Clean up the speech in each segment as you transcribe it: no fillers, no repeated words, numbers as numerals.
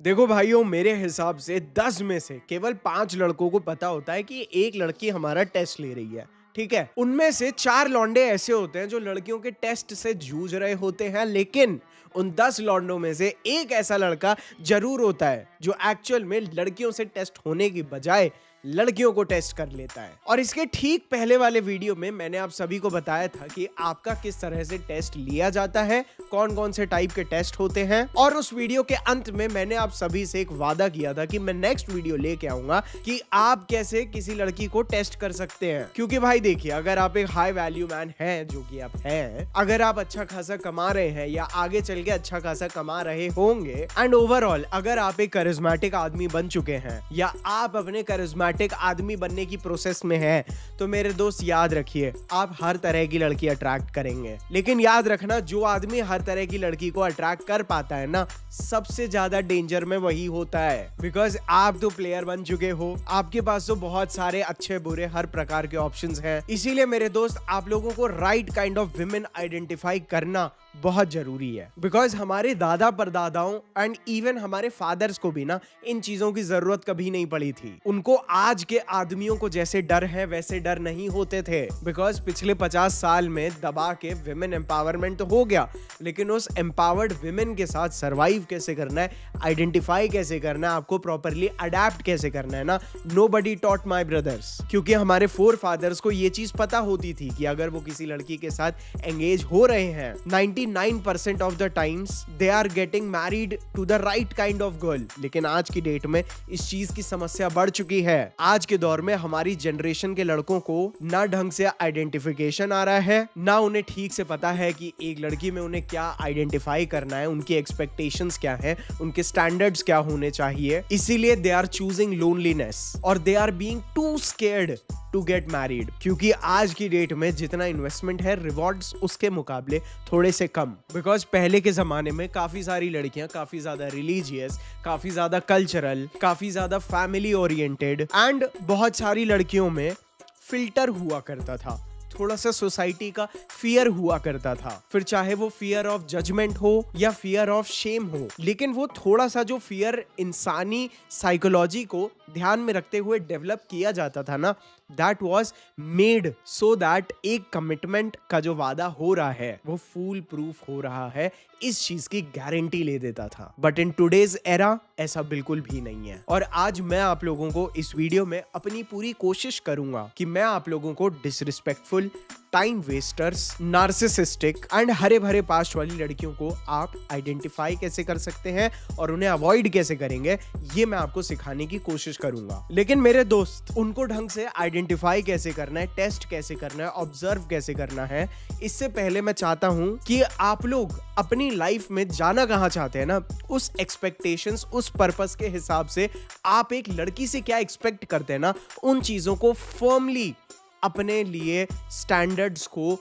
देखो भाइयों, मेरे हिसाब से 10 में से केवल 5 लड़कों को पता होता है कि एक लड़की हमारा टेस्ट ले रही है। ठीक है, उनमें से 4 लौंडे ऐसे होते हैं जो लड़कियों के टेस्ट से जूझ रहे होते हैं, लेकिन उन 10 लौंडों में से एक ऐसा लड़का जरूर होता है जो एक्चुअल में लड़कियों से टेस्ट होने की बजाय लड़कियों को टेस्ट कर लेता है। और इसके ठीक पहले वाले वीडियो में मैंने आप सभी को बताया था कि आपका किस तरह से टेस्ट लिया जाता है, कौन कौन से टाइप के टेस्ट होते हैं। और उस वीडियो के अंत में मैंने आप सभी से एक वादा किया था कि मैं नेक्स्ट वीडियो लेके आऊंगा कि आप कैसे किसी लड़की को टेस्ट कर सकते हैं। क्योंकि भाई देखिए, अगर आप एक हाई वैल्यू मैन हैं, जो कि आप हैं, अगर आप अच्छा खासा कमा रहे हैं या आगे चल के अच्छा खासा कमा रहे होंगे, एंड ओवरऑल अगर आप एक करिश्मेटिक आदमी बन चुके हैं या आप अपने करिश्मेटिक आदमी बनने की प्रोसेस में है, तो मेरे दोस्त याद रखिए, आप हर तरह की लड़की अट्रैक्ट करेंगे। लेकिन याद रखना, जो आदमी हर तरह की लड़की को अट्रैक्ट कर पाता है ना, सबसे ज्यादा डेंजर में वही होता है। बिकॉज आप तो प्लेयर बन चुके हो, आपके पास तो बहुत सारे अच्छे बुरे हर प्रकार के ऑप्शंस हैं। इसीलिए मेरे दोस्त, आप लोगों को right kind of women identify करना बहुत जरूरी है। बिकॉज हमारे दादा परदादाओं एंड इवन हमारे फादर्स को भी ना इन चीजों की जरूरत कभी नहीं पड़ी थी। उनको आज के आदमियों को जैसे डर है वैसे डर नहीं होते थे। बिकॉज पिछले 50 साल में दबा के विमेन एम्पावरमेंट तो हो गया, लेकिन उस एम्पावर्ड विमेन के साथ सर्वाइव कैसे करना है, आइडेंटिफाई कैसे करना है, आपको प्रॉपरली अडेप्ट कैसे करना है ना, नोबडी टॉट माय ब्रदर्स। क्योंकि हमारे फोर फादर्स को ये चीज पता होती थी कि अगर वो किसी लड़की के साथ एंगेज हो रहे हैं, 99% of the times they are getting married to the right kind of girl. लेकिन आज की डेट में इस चीज की समस्या बढ़ चुकी है। आज के दौर में हमारी जनरेशन के लड़कों को ना ढंग से आइडेंटिफिकेशन आ रहा है, ना उन्हें ठीक से पता है कि एक लड़की में उन्हें क्या आइडेंटिफाई करना है, उनकी एक्सपेक्टेशंस क्या है, उनके स्टैंडर्ड्स क्या होने चाहिए। इसीलिए दे आर चूजिंग लोनलीनेस और they are being too scared to get married. क्योंकि आज की डेट में जितना इन्वेस्टमेंट है, रिवॉर्ड्स उसके मुकाबले थोड़े से कम। बिकॉज पहले के जमाने में काफी सारी लड़कियां काफी ज्यादा रिलीजियस, काफी ज्यादा कल्चरल, काफी ज्यादा फैमिली ओरिएंटेड एंड बहुत सारी लड़कियों में फिल्टर हुआ करता था, थोड़ा सा सोसाइटी का फियर हुआ करता था। फिर चाहे वो फियर ऑफ जजमेंट हो या फियर ऑफ शेम हो, लेकिन वो थोड़ा सा जो फियर इंसानी साइकोलॉजी को ध्यान में रखते हुए डेवलप किया जाता था ना, that was made so that एक कमिटमेंट का जो वादा हो रहा है वो फूल प्रूफ हो रहा है, इस चीज की गारंटी ले देता था। बट इन टुडेज एरा ऐसा बिल्कुल भी नहीं है। और आज मैं आप लोगों को इस वीडियो में अपनी पूरी कोशिश करूंगा कि मैं आप लोगों को disrespectful, time wasters, narcissistic and हरे भरे पास्ट वाली लड़कियों को आप आइडेंटिफाई कैसे कर सकते हैं और उन्हें अवॉइड कैसे करेंगे, ये मैं आपको सिखाने की कोशिश करूंगा। लेकिन मेरे दोस्त, उनको ढंग से आइडेंटिफाई कैसे करना है, टेस्ट कैसे करना है, ऑब्जर्व कैसे करना है, इससे पहले मैं चाहता हूं कि आप लोग अपनी लाइफ में जाना कहां चाहते हैं ना, उस एक्सपेक्टेशंस, उस पर्पस के हिसाब से आप एक लड़की से क्या एक्सपेक्ट करते हैं ना, उन चीजों को फर्मली अपने लिए स्टैंडर्ड्स को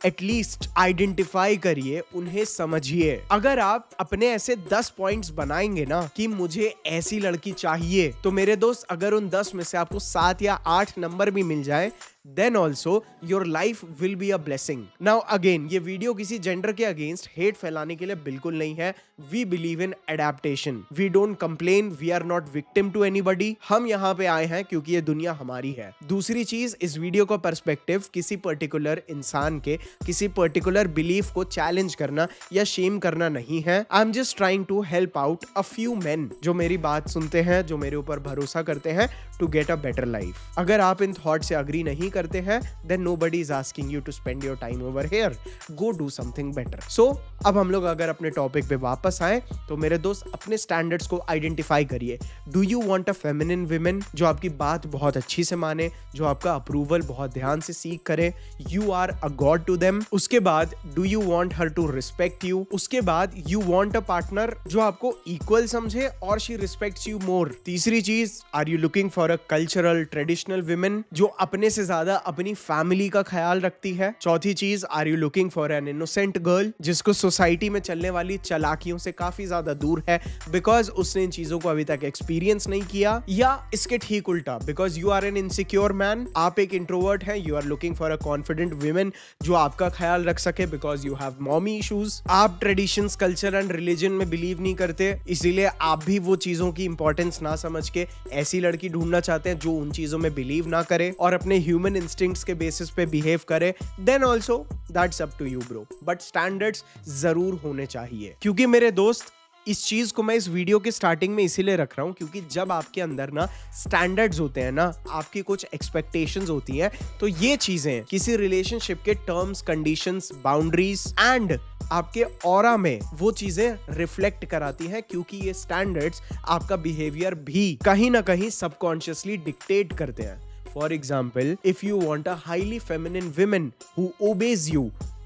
एटलीस्ट आइडेंटिफाई करिए, उन्हें समझिए। अगर आप अपने ऐसे 10 पॉइंट्स बनाएंगे ना कि मुझे ऐसी लड़की चाहिए, तो मेरे दोस्त, अगर उन 10 में से आपको 7 या 8 नंबर भी मिल जाए, then also your life will be a blessing. Now again, ये वीडियो किसी जेंडर के अगेंस्ट हेट फैलाने के लिए बिल्कुल नहीं है। We believe in adaptation. We don't complain. We are not victim to anybody. हम यहाँ पे आए हैं क्योंकि ये दुनिया हमारी है। दूसरी चीज, इस वीडियो का पर्सपेक्टिव किसी पर्टिकुलर इंसान के, किसी पर्टिकुलर बिलीफ को चैलेंज करना या शेम करना नहीं है। I am just trying to help out a few men जो मेरी बात सुनते हैं, जो मेरे ऊपर भरोसा करते हैं to get a better life. अगर आप इन थॉट से अग्री नहीं करते हैं, then nobody is asking you to spend your time over here. Go do something better. So, अब हम लोग अगर अपने टॉपिक पे वापस आए, तो मेरे दोस्त, अपने स्टैंडर्ड्स को आइडेंटिफाई करिए। Do you want a feminine woman जो आपकी बात बहुत अच्छी से माने, जो आपका अप्रूवल बहुत ध्यान से सीख करे? You are a god to them. उसके बाद do you want her to respect you? उसके बाद you want a partner जो आपको equal समझे और she respects you more. तीसरी चीज, are you looking for a cultural, traditional women जो अपने से ज्यादा ज्यादा अपनी फैमिली का ख्याल रखती है। चौथी चीज, are you looking for an innocent girl जिसको सोसाइटी में चलने वाली चालाकियों से काफी ज्यादा दूर है बिकॉज उसने इन चीजों को अभी तक एक्सपीरियंस नहीं किया, या इसके ठीक उल्टा because you are an insecure man, आप एक इंट्रोवर्ट हैं, you are looking for a confident women जो आपका ख्याल रख सके because you have mommy issues, आप ट्रेडिशंस, कल्चर एंड रिलीजन में बिलीव नहीं करते, इसीलिए आप भी वो चीजों की इंपॉर्टेंस ना समझ के ऐसी लड़की ढूंढना चाहते हैं जो उन चीजों में बिलीव ना करे और अपने ह्यूमन इंस्टिंक्ट्स के बेसिस पे बिहेव करे, then also that's up to you bro, but standards जरूर होने चाहिए। क्योंकि मेरे दोस्त, इस चीज को मैं इस वीडियो के स्टार्टिंग में इसीलिए रख रहा हूं क्योंकि जब आपके अंदर ना स्टैंडर्ड्स होते हैं ना, आपकी कुछ एक्सपेक्टेशंस होती हैं, तो ये चीजें किसी रिलेशनशिप के टर्म्स, कंडीशंस, बाउंड्रीज एंड आपके ऑरा में वो चीजें रिफ्लेक्ट कराती हैं क्योंकि ये स्टैंडर्ड्स आपका बिहेवियर भी कहीं ना कहीं सबकॉन्शियसली डिक्टेट करते हैं। For example, if you want a highly feminine woman who obeys you,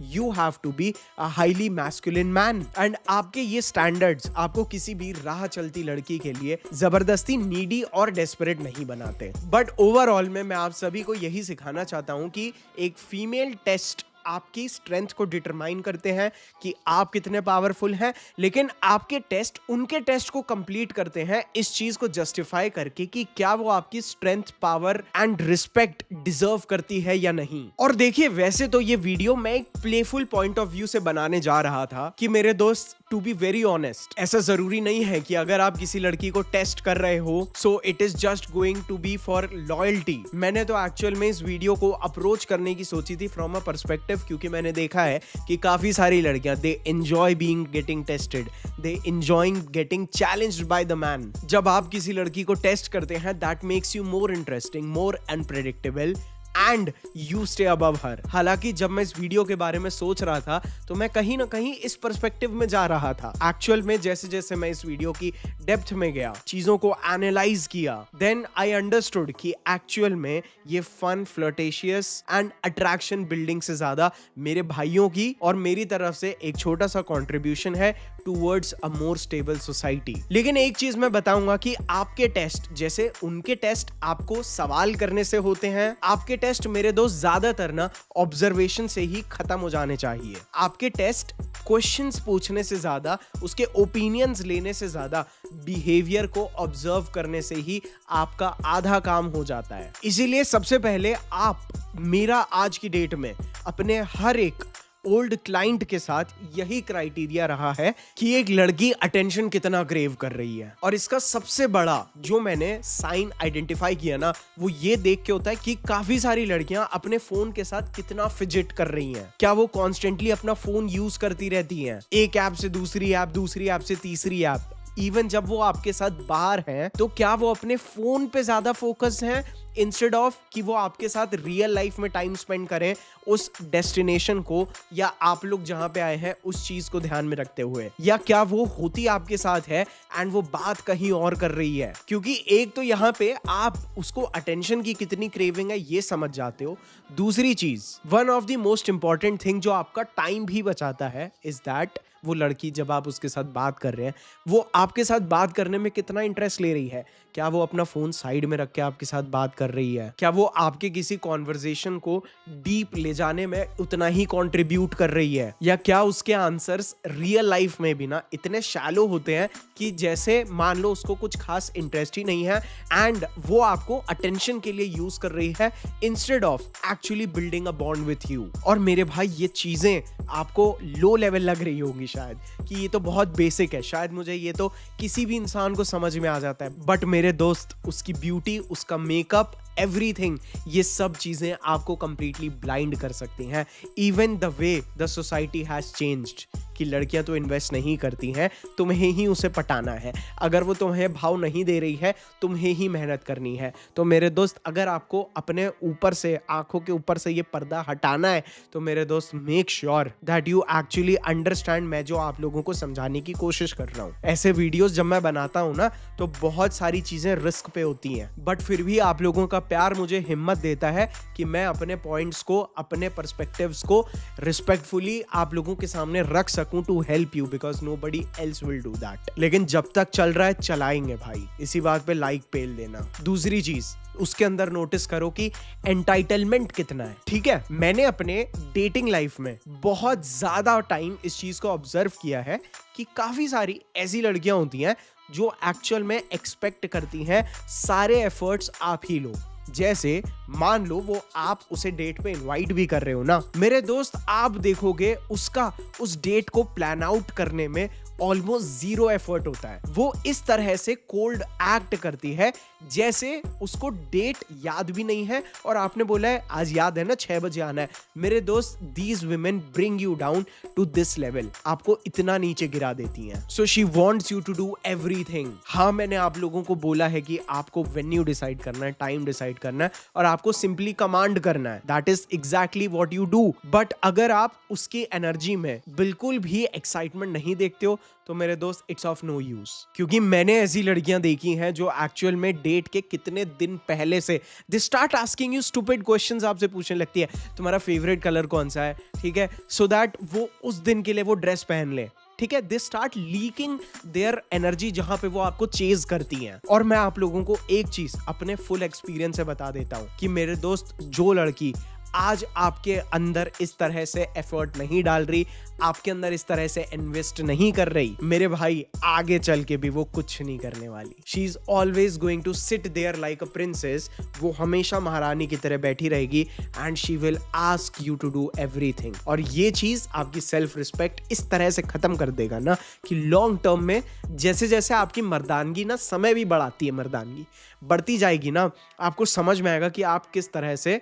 you have to be a highly masculine man. And आपके ये standards आपको किसी भी राह चलती लड़की के लिए जबरदस्ती नीडी और डेस्परेट नहीं बनाते। बट ओवरऑल में मैं आप सभी को यही सिखाना चाहता हूँ कि एक फीमेल टेस्ट आपकी स्ट्रेंथ को डिटरमाइन करते हैं कि आप कितने पावरफुल हैं, लेकिन आपके टेस्ट उनके टेस्ट को कंप्लीट करते हैं इस चीज को जस्टिफाई करके कि क्या वो आपकी strength, power and respect deserve करती है या नहीं। और देखिए, वैसे तो ये वीडियो मैं एक प्लेफुल पॉइंट ऑफ व्यू से बनाने जा रहा था कि मेरे दोस्त, टू बी वेरी ऑनेस्ट, ऐसा जरूरी नहीं है कि अगर आप किसी लड़की को टेस्ट कर रहे हो so it is just going to be for loyalty. मैंने तो एक्चुअल में इस वीडियो को अप्रोच करने की सोची थी फ्रॉम अ पर्सपेक्टिव क्योंकि मैंने देखा है कि काफी सारी लड़कियां they enjoy being getting tested, they enjoying getting challenged by the man. जब आप किसी लड़की को टेस्ट करते हैं that makes you more interesting, more unpredictable and you stay above हर। हालांकि जब मैं इस वीडियो के बारे में सोच रहा था तो मैं कहीं ना कहीं इस पर्सपेक्टिव में जा रहा था। एक्चुअल में जैसे जैसे मैं इस वीडियो की डेप्थ में गया, चीजों को एनालाइज किया, देन आई अंडरस्टूड कि एक्चुअल में ये fun, flirtatious and attraction building से ज्यादा मेरे भाइयों की और मेरी तरफ से एक छोटा सा कॉन्ट्रीब्यूशन है towards a more stable society. लेकिन एक चीज मैं बताऊंगा कि आपके टेस्ट जैसे उनके टेस्ट आपको सवाल करने से होते हैं, आपके टेस्ट मेरे दोस्त ज्यादातर ना ऑब्जर्वेशन से ही खत्म हो जाने चाहिए। आपके टेस्ट क्वेश्चंस पूछने से ज्यादा, उसके ओपिनियंस लेने से ज्यादा बिहेवियर को ऑब्जर्व करने से ही आपका आधा काम हो जाता है। इसीलिए सबसे पहले आप, मेरा आज की डेट में अपने हर एक ओल्ड क्लाइंट के साथ यही क्राइटेरिया रहा है कि एक लड़की अटेंशन कितना क्रेव कर रही है। और इसका सबसे बड़ा जो मैंने साइन आइडेंटिफाई किया ना, वो ये देख के होता है कि काफी सारी लड़कियां अपने फोन के साथ कितना फिजिट कर रही हैं। क्या वो कॉन्स्टेंटली अपना फोन यूज करती रहती हैं, एक ऐप से दूसरी ऐप, दूसरी ऐप से तीसरी ऐप। इवन जब वो आपके साथ बाहर हैं तो क्या वो अपने फोन पे ज्यादा फोकस हैं इंस्टेड ऑफ कि वो आपके साथ रियल लाइफ में टाइम स्पेंड करें उस डेस्टिनेशन को या आप लोग जहां पे आए हैं उस चीज को ध्यान में रखते हुए, या क्या वो होती आपके साथ है एंड वो बात कहीं और कर रही है। क्योंकि एक तो यहाँ पे आप उसको अटेंशन की कितनी क्रेविंग है ये समझ जाते हो। दूसरी चीज, one of the most important thing जो आपका टाइम भी बचाता है इज दैट वो लड़की जब आप उसके साथ बात कर रहे हैं वो आपके साथ बात करने में कितना इंटरेस्ट ले रही है। क्या वो अपना फोन साइड में रख के आपके साथ बात कर रही है? क्या वो आपके किसी कॉन्वर्सेशन को डीप ले जाने में उतना ही कंट्रीब्यूट कर रही है? या क्या उसके आंसर्स रियल लाइफ में भी ना इतने शैलो होते हैं कि जैसे मान लो उसको कुछ खास इंटरेस्ट ही नहीं है एंड वो आपको अटेंशन के लिए यूज कर रही है instead of actually building a bond with you. और मेरे भाई, ये चीजें आपको लो लेवल लग रही होगी शायद कि ये तो बहुत बेसिक है, शायद मुझे ये तो किसी भी इंसान को समझ में आ जाता है, बट मेरे दोस्त, उसकी ब्यूटी, उसका मेकअप, एवरीथिंग, ये सब चीजें आपको कंप्लीटली ब्लाइंड कर सकती हैं। Even the way the society has changed कि लड़कियां तो इन्वेस्ट नहीं करती हैं, तुम्हें ही उसे पटाना है। अगर वो तुम्हें भाव नहीं दे रही है, तुम्हें ही मेहनत करनी है। तो मेरे दोस्त, अगर आपको अपने ऊपर से, आंखों के ऊपर से ये पर्दा हटाना है तो मेरे दोस्त, make sure that you actually understand मैं जो आप लोगों को समझाने की कोशिश कर रहा हूँ। ऐसे वीडियोस जब मैं बनाता हूँ ना तो बहुत सारी चीजें रिस्क पे होती हैं, बट फिर भी आप लोगों का प्यार मुझे हिम्मत देता है कि मैं अपने पॉइंट्स को, अपने पर्सपेक्टिव्स को रिस्पेक्टफुली आप लोगों के सामने रख सकूं सकूं to help you, because nobody else will do that. लेकिन जब तक चल रहा है चलाएंगे भाई, इसी बात पे लाइक पेल देना। दूसरी चीज उसके अंदर नोटिस करो कि एंटाइटलमेंट कितना है। ठीक है, मैंने अपने डेटिंग लाइफ में बहुत ज्यादा टाइम इस चीज को ऑब्जर्व किया है कि काफी सारी ऐसी लड़कियां होती हैं जो एक्चुअल में एक्सपेक्ट करती हैं सारे एफर्ट्स आप ही लो। जैसे मान लो वो आप उसे डेट पे इनवाइट भी कर रहे हो ना, मेरे दोस्त, आप देखोगे उसका उस डेट को प्लान आउट करने में ऑलमोस्ट 0 एफर्ट होता है। वो इस तरह से कोल्ड एक्ट करती है जैसे उसको डेट याद भी नहीं है और आपने बोला है आज याद है ना 6 बजे आना है। मेरे दोस्त, these women bring you down to this level, आपको इतना नीचे गिरा देती हैं। So she wants you to do everything. हाँ, मैंने आप लोगों को बोला है कि आपको वेन्यू डिसाइड करना है, टाइम डिसाइड करना है और आपको सिंपली कमांड करना है। That is exactly what you do. But अगर आप उसकी एनर्जी में बिल्कुल भी एक्साइटमेंट नहीं देखते हो तो मेरे दोस्त, इट्स ऑफ नो यूज। क्योंकि मैंने ऐसी लड़कियां देखी हैं जो एक्चुअल में डेट के कितने दिन पहले से they start asking you stupid questions, आपसे पूछने लगती है तुम्हारा फेवरेट कलर कौन सा है, ठीक है, सो दैट वो उस दिन के लिए वो ड्रेस पहन ले। ठीक है, they start leaking their energy जहां पे वो आपको चेज करती हैं। और मैं आप लोगों को एक चीज अपने फुल एक्सपीरियंस से बता देता हूं कि मेरे दोस्त, जो लड़की आज आपके अंदर इस तरह से एफर्ट नहीं डाल रही, आपके अंदर इस तरह से इन्वेस्ट नहीं कर रही, मेरे भाई, आगे चल के भी वो कुछ नहीं करने वाली। She is always going to sit there like a princess. वो हमेशा महारानी की तरह बैठी रहेगी and she will ask you to do everything. और ये चीज आपकी सेल्फ रिस्पेक्ट इस तरह से खत्म कर देगा ना कि लॉन्ग टर्म में जैसे जैसे आपकी मर्दानगी ना, समय भी बढ़ाती है, मर्दानगी बढ़ती जाएगी ना, आपको समझ में आएगा कि आप किस तरह से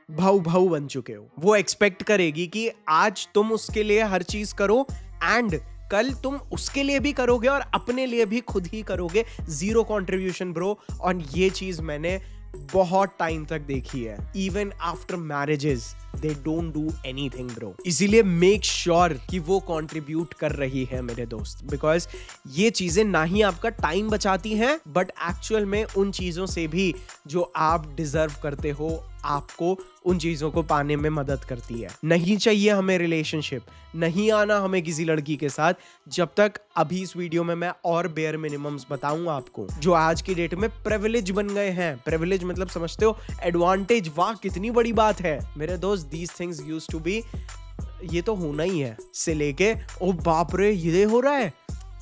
भाऊ बन चुके हो। वो एक्सपेक्ट करेगी कि आज तुम उसके लिए हर चीज करो एंड कल तुम उसके लिए भी करोगे और अपने लिए भी खुद ही करोगे। 0 कंट्रीब्यूशन ब्रो। और ये चीज मैंने बहुत टाइम तक देखी है। Even after marriages they don't do anything bro. इसीलिए मेक श्योर कि वो कंट्रीब्यूट कर रही है मेरे दोस्त, बिकॉज ये चीजें ना ही आपका टाइम बचाती हैं बट एक्चुअल में उन चीजों से भी जो आप डिजर्व करते हो, आपको उन चीजों को पाने में मदद करती है। नहीं चाहिए हमें रिलेशनशिप, नहीं आना हमें किसी लड़की के साथ जब तक अभी इस वीडियो में मैं और बेयर मिनिमम्स बताऊंगा आपको जो आज की डेट में प्रिविलेज बन गए हैं। प्रिविलेज मतलब समझते हो, एडवांटेज। वाह, कितनी बड़ी बात है मेरे दोस्त। These things used to be, ये तो होना ही है, से लेके ओ बाप रे ये हो रहा है,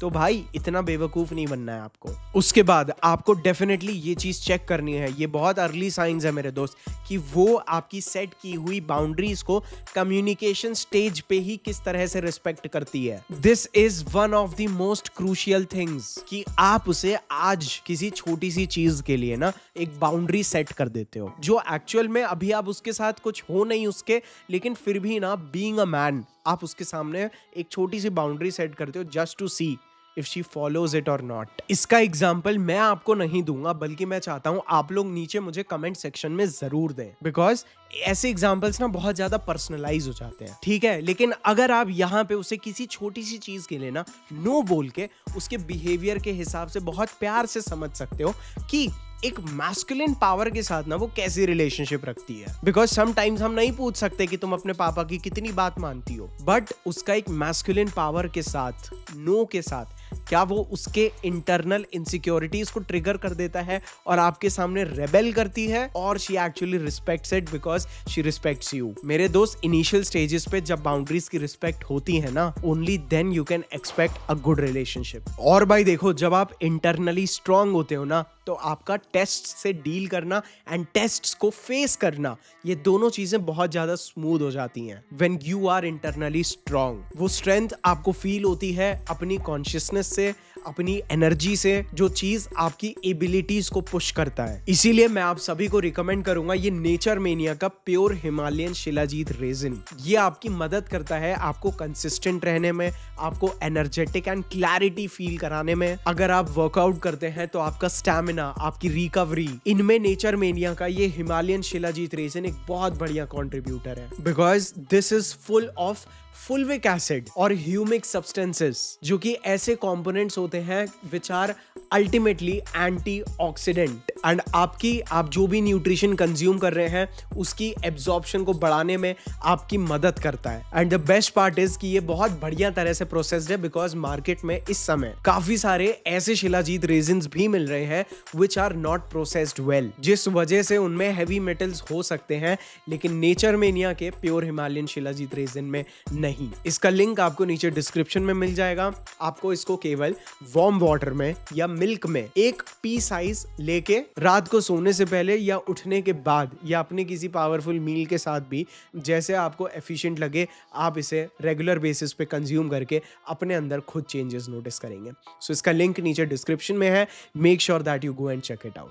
तो भाई इतना बेवकूफ नहीं बनना है आपको। उसके बाद आपको डेफिनेटली ये चीज चेक करनी है, ये बहुत अर्ली साइंस है मेरे दोस्त, कि वो आपकी सेट की हुई बाउंड्रीज को कम्युनिकेशन स्टेज पे ही किस तरह से रिस्पेक्ट करती है। This is one of the most crucial things कि आप उसे आज किसी छोटी सी चीज के लिए ना एक बाउंड्री सेट कर देते हो जो एक्चुअल में अभी आप उसके साथ कुछ हो नहीं उसके, लेकिन फिर भी ना, बीइंग अ मैन, आप उसके सामने एक छोटी सी बाउंड्री सेट करते हो just to see if she follows it or not। इसका एग्जाम्पल मैं आपको नहीं दूंगा, बल्कि मैं चाहता हूं आप लोग नीचे मुझे कमेंट सेक्शन में जरूर दें, बिकॉज ऐसे एग्जाम्पल्स ना बहुत ज्यादा पर्सनलाइज हो जाते हैं। ठीक है, लेकिन अगर आप यहाँ पे उसे किसी छोटी सी चीज के लिए ना नो बोल के उसके बिहेवियर के हिसाब से बहुत प्यार से समझ सकते हो कि एक मैस्कुलिन पावर के साथ ना वो कैसी रिलेशनशिप रखती है। बिकॉज समटाइम्स हम नहीं पूछ सकते कि तुम अपने पापा की कितनी बात मानती हो, बट उसका एक मैस्कुलिन पावर के साथ, नो के साथ, क्या वो उसके इंटरनल इनसिक्योरिटीज को ट्रिगर कर देता है और आपके सामने रेबेल करती है, और she actually respects it because she respects you. मेरे दोस्त, इनिशियल स्टेजेस पे जब बाउंड्रीज की रिस्पेक्ट होती है ना, only then you can expect a good relationship. और भाई देखो, जब आप इंटरनली स्ट्रांग होते हो ना, तो आपका टेस्ट से डील करना एंड टेस्ट्स को फेस करना, ये दोनों चीजें बहुत ज्यादा स्मूथ हो जाती हैं when you are internally strong. वो स्ट्रेंथ आपको फील होती है अपनी कॉन्शियसनेस से, अपनी एनर्जी से, जो चीज आपकी एबिलिटीज को पुश करता है। इसीलिए मैं आप सभी को रिकमेंड करूंगा ये नेचर मेनिया का प्योर हिमालयन शिलाजीत रेजिन। ये आपकी मदद करता है आपको कंसिस्टेंट रहने में, आपको एनर्जेटिक एंड क्लैरिटी फील कराने में। अगर आप वर्कआउट करते हैं तो आपका स्टैमिना, आपकी रिकवरी, इनमें नेचर मेनिया का ये हिमालयन शिलाजीत रेजिन एक बहुत बढ़िया कॉन्ट्रीब्यूटर है, because this is full of fulvic acid और ह्यूमिक सब्सटेंसेस, जो कि ऐसे कंपोनेंट्स होते हैं which are ultimately antioxidant. And आप जो भी न्यूट्रिशन कंज्यूम कर रहे हैं उसकी एब्जॉर्प्शन को बढ़ाने में आपकी मदद करता है। And the best part is कि ये बहुत बढ़िया तरह से प्रोसेस्ड है, बिकॉज मार्केट में इस समय काफी सारे ऐसे शिलाजीत रेजिन्स भी मिल रहे हैं which are not processed well, जिस वजह से उनमें हैवी मेटल्स हो सकते हैं लेकिन नेचर मेनिया के प्योर हिमालयन शिलाजीत रेजिन में नहीं। इसका लिंक आपको नीचे डिस्क्रिप्शन में मिल जाएगा। आपको इसको केवल वार्म वाटर में या मिल्क में एक पी साइज लेके रात को सोने से पहले या उठने के बाद या अपने किसी पावरफुल मील के साथ भी जैसे आपको एफिशिएंट लगे आप इसे रेगुलर बेसिस पे कंज्यूम करके अपने अंदर खुद चेंजेस नोटिस करेंगे। सो इसका लिंक नीचे डिस्क्रिप्शन में है। Make sure that you go and check it out.